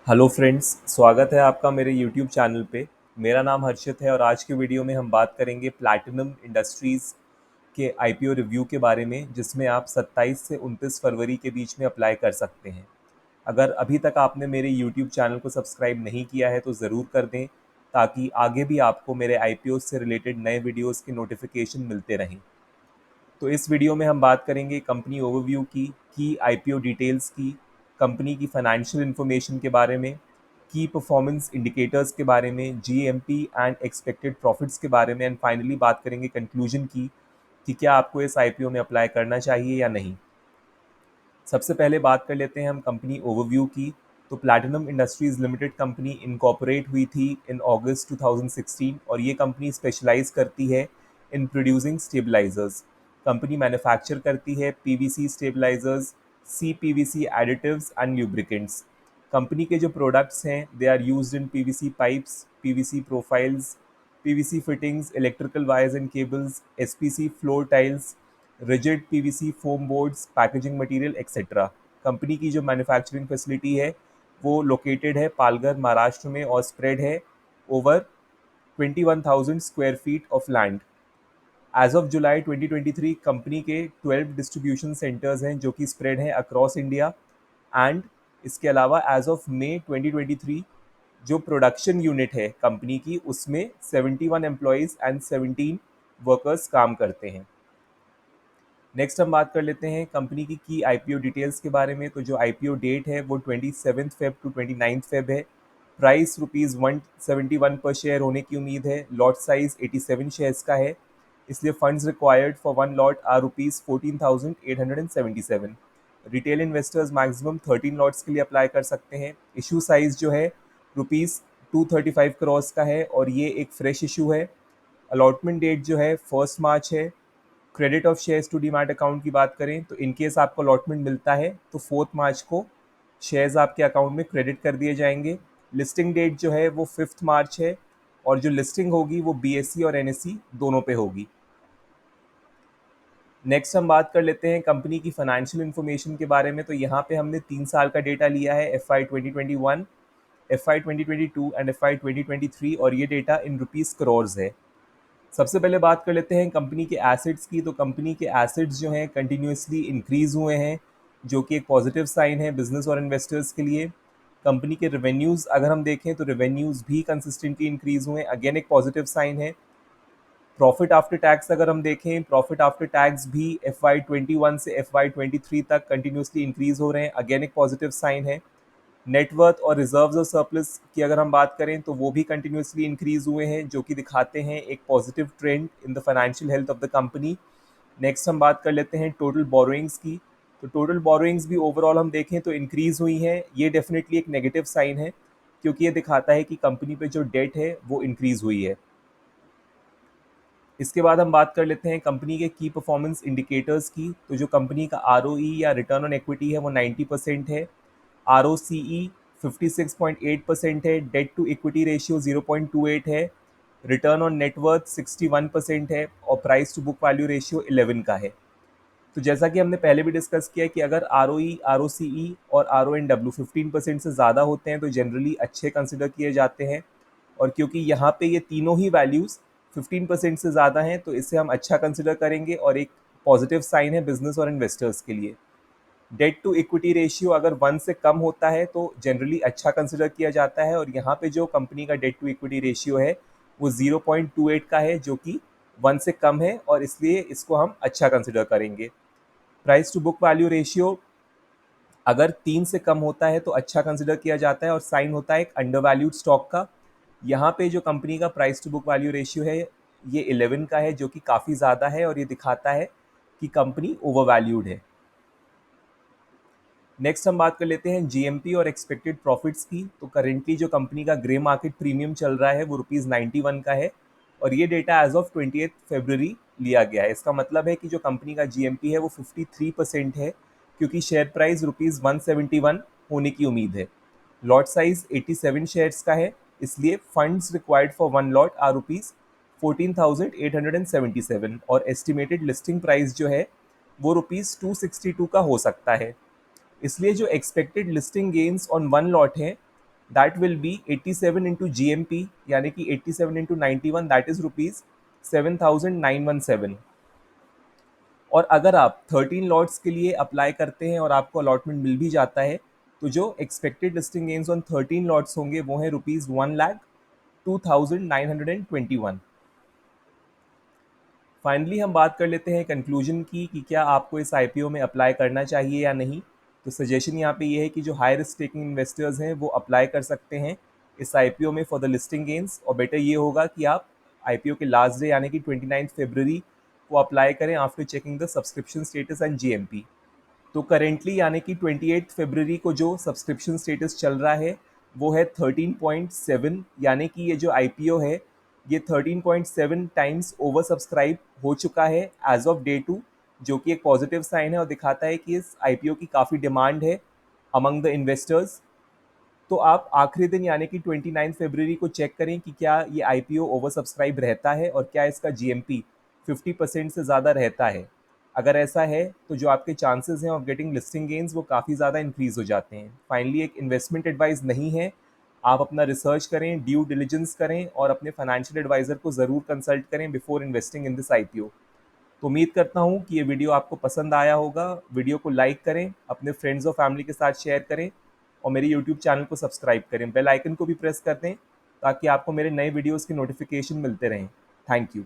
Hello friends, स्वागत है आपका मेरे यूट्यूब चैनल पे। मेरा नाम हर्षित है और आज के वीडियो में हम बात करेंगे प्लैटिनम इंडस्ट्रीज़ के आईपीओ रिव्यू के बारे में, जिसमें आप 27 से 29 फरवरी के बीच में अप्लाई कर सकते हैं। अगर अभी तक आपने मेरे यूट्यूब चैनल को सब्सक्राइब नहीं किया है तो ज़रूर कर दें, ताकि आगे भी आपको मेरे आईपीओ से रिलेटेड नए वीडियोज़ के नोटिफिकेशन मिलते रहें। तो इस वीडियो में हम बात करेंगे कंपनी ओवरव्यू की आईपीओ डिटेल्स की, कंपनी की फाइनेंशियल इन्फॉर्मेशन के बारे में, की परफॉर्मेंस इंडिकेटर्स के बारे में, जीएमपी एंड एक्सपेक्टेड प्रॉफिट्स के बारे में, एंड फाइनली बात करेंगे कंक्लूजन की कि क्या आपको इस आईपीओ में अप्लाई करना चाहिए या नहीं। सबसे पहले बात कर लेते हैं हम कंपनी ओवरव्यू की। तो platinum industries limited company incorporate हुई थी इन अगस्त 2016 और ये कंपनी स्पेशलाइज करती है in producing stabilisers. Company manufacture करती है PVC stabilisers, C PVC additives and lubricants. Company के जो प्रोडक्ट्स हैं they are used in PVC pipes, PVC profiles, PVC fittings, electrical wires and cables, SPC floor tiles, rigid PVC foam boards, packaging material etcetera. Company की जो manufacturing facility है वो located है पालघर महाराष्ट्र में और स्प्रेड है over 21,000 square feet of land. As of July 2023 company के 12 distribution centres हैं जो कि स्प्रेड हैं अक्रॉस इंडिया। एंड इसके अलावा एज ऑफ मई 2023 जो प्रोडक्शन यूनिट है कंपनी की उसमें 71 एम्प्लॉयज़ एंड 17 वर्कर्स काम करते हैं। नेक्स्ट हम बात कर लेते हैं कंपनी की आईपीओ डिटेल्स के बारे में। तो जो आईपीओ डेट है वो 27 फेब टू 29 फेब है। प्राइस ₹171 पर शेयर होने की उम्मीद है। लॉट साइज 87 शेयर्स का है, इसलिए funds required for one lot are ₹14,877। Retail investors maximum 13 lots के लिए अप्लाई कर सकते हैं। इशू साइज जो है ₹235 करोड़ का है और ये एक फ्रेश इशू है। अलॉटमेंट डेट जो है 1 मार्च है। Credit of shares to demat account की बात करें तो इन केस आपको अलॉटमेंट मिलता है तो 4 मार्च को शेयर्स आपके अकाउंट में क्रेडिट कर दिए जाएंगे। लिस्टिंग डेट जो है वो 5 मार्च है और जो लिस्टिंग होगी वो बीएसई और एनएसई दोनों पे होगी। नेक्स्ट हम बात कर लेते हैं कंपनी की फाइनेंशियल इन्फॉर्मेशन के बारे में। तो यहाँ पे हमने 3 साल का डेटा लिया है, FY 2021, FY 2022 एंड FY 2023, और ये डेटा इन रुपीज़ करोर्स है। सबसे पहले बात कर लेते हैं कंपनी के एसेट्स की। तो कंपनी के एसेट्स जो हैं कंटिन्यूसली इंक्रीज हुए हैं, जो कि एक पॉजिटिव साइन है बिजनेस और इन्वेस्टर्स के लिए। कंपनी के रेवेन्यूज़ अगर हम देखें तो रेवेन्यूज़ भी कंसिस्टेंटली इंक्रीज हुए हैं, अगेन एक पॉजिटिव साइन है। प्रॉफिट आफ्टर टैक्स अगर हम देखें, प्रॉफिट आफ्टर टैक्स भी FY 21 से FY 23 तक कंटिन्यूसली इंक्रीज हो रहे हैं, अगेन एक पॉजिटिव साइन है। नेटवर्थ और रिजर्व्स और सरप्लस की अगर हम बात करें तो वो भी कंटिन्यूसली इंक्रीज हुए हैं, जो कि दिखाते हैं एक positive trend in the financial health of the company. Next हम बात कर लेते हैं टोटल बोरोइंग्स की। तो टोटल बोरोइंग्स भी ओवरऑल हम देखें तो इंक्रीज हुई हैं, ये डेफिनेटली एक नेगेटिव साइन है, क्योंकि ये दिखाता है कि कंपनी पे जो डेट है वो इंक्रीज हुई है। इसके बाद हम बात कर लेते हैं कंपनी के की परफॉर्मेंस इंडिकेटर्स की। तो जो कंपनी का ROE या रिटर्न ऑन इक्विटी है वो 90% है, ROCE 56.8% है, डेट टू इक्विटी रेशियो 0.28 है, रिटर्न ऑन नेटवर्थ 61% है और price to book value ratio 11 का है। तो जैसा कि हमने पहले भी डिस्कस किया कि अगर ROE, ROCE और RONW 15% से ज़्यादा होते हैं तो जनरली अच्छे कंसिडर किए जाते हैं, और क्योंकि यहाँ पे ये तीनों ही वैल्यूज़ 15% से ज़्यादा हैं तो इसे हम अच्छा कंसिडर करेंगे और एक पॉजिटिव साइन है बिजनेस और इन्वेस्टर्स के लिए। डेट टू इक्विटी रेशियो अगर 1 से कम होता है तो जनरली अच्छा कंसिडर किया जाता है, और यहाँ पे जो कंपनी का डेट टू इक्विटी रेशियो है वो 0.28 का है, जो कि 1 से कम है और इसलिए इसको हम अच्छा कंसिडर करेंगे। Price to book value ratio अगर 3 से कम होता है तो अच्छा कंसिडर किया जाता है और साइन होता है एक अंडर वैल्यूड स्टॉक का। यहाँ पे जो कंपनी का price to book value ratio है ये 11 का है, जो कि काफ़ी ज़्यादा है और ये दिखाता है कि कंपनी ओवर वैल्यूड है। नेक्स्ट हम बात कर लेते हैं जीएमपी और एक्सपेक्टेड प्रॉफिट्स की। तो करेंटली जो कंपनी का ग्रे मार्केट प्रीमियम चल रहा है वो ₹91 का है और ये डेटा एज ऑफ 28 फरवरी लिया गया है। इसका मतलब है कि जो कंपनी का जीएमपी है वो 53% है, क्योंकि शेयर प्राइस ₹171 होने की उम्मीद है। लॉट साइज 87 शेयर्स का है, इसलिए funds required for one lot are ₹14,877 और एस्टिमेटेड लिस्टिंग प्राइस जो है वो ₹262 का हो सकता है। इसलिए जो expected listing gains on one lot है that will be 87 into GMP, यानी कि 87 इंटू 91, दैट इज रुपीज 7,917। और अगर आप 13 लॉट्स के लिए अप्लाई करते हैं और आपको अलॉटमेंट मिल भी जाता है, तो जो expected listing gains on 13 lots होंगे वो हैं रुपीज 1,02,921। फाइनली हम बात कर लेते हैं कंक्लूजन की कि क्या आपको इस आईपीओ में अप्लाई करना चाहिए या नहीं। तो सजेशन यहाँ पे ये है कि जो हाई रिस्क टेकिंग इन्वेस्टर्स हैं वो अप्लाई कर सकते हैं इस आईपीओ में फॉर द लिस्टिंग गेन्स, और बेटर ये होगा कि आप आईपीओ के लास्ट डे यानी कि 29 फरवरी को अप्लाई करें after checking the subscription status and GMP। तो करेंटली यानी कि 28 फरवरी को जो सब्सक्रिप्शन स्टेटस चल रहा है वो है 13.7, यानी कि ये जो आईपीओ है ये 13.7 टाइम्स ओवर सब्सक्राइब हो चुका है एज ऑफ डे 2, जो कि एक पॉजिटिव साइन है और दिखाता है कि इस आईपीओ की काफ़ी डिमांड है अमंग द इन्वेस्टर्स। तो आप आखिरी दिन यानी कि 29 फरवरी को चेक करें कि क्या ये आईपीओ ओवर सब्सक्राइब रहता है और क्या इसका GMP 50% से ज़्यादा रहता है। अगर ऐसा है तो जो आपके चांसेस हैं ऑफ गेटिंग लिस्टिंग गेन्स वो काफ़ी ज़्यादा इंक्रीज हो जाते हैं। फाइनली एक इन्वेस्टमेंट एडवाइस नहीं है, आप अपना रिसर्च करें, ड्यू डिलिजेंस करें और अपने फाइनेंशियल एडवाइज़र को ज़रूर कंसल्ट करें before investing in this IPO. तो उम्मीद करता हूँ कि ये वीडियो आपको पसंद आया होगा। वीडियो को लाइक करें, अपने फ्रेंड्स और फैमिली के साथ शेयर करें और मेरे यूट्यूब चैनल को सब्सक्राइब करें। बेल आइकन को भी प्रेस कर दें ताकि आपको मेरे नए वीडियोज़ के नोटिफिकेशन मिलते रहें। Thank you.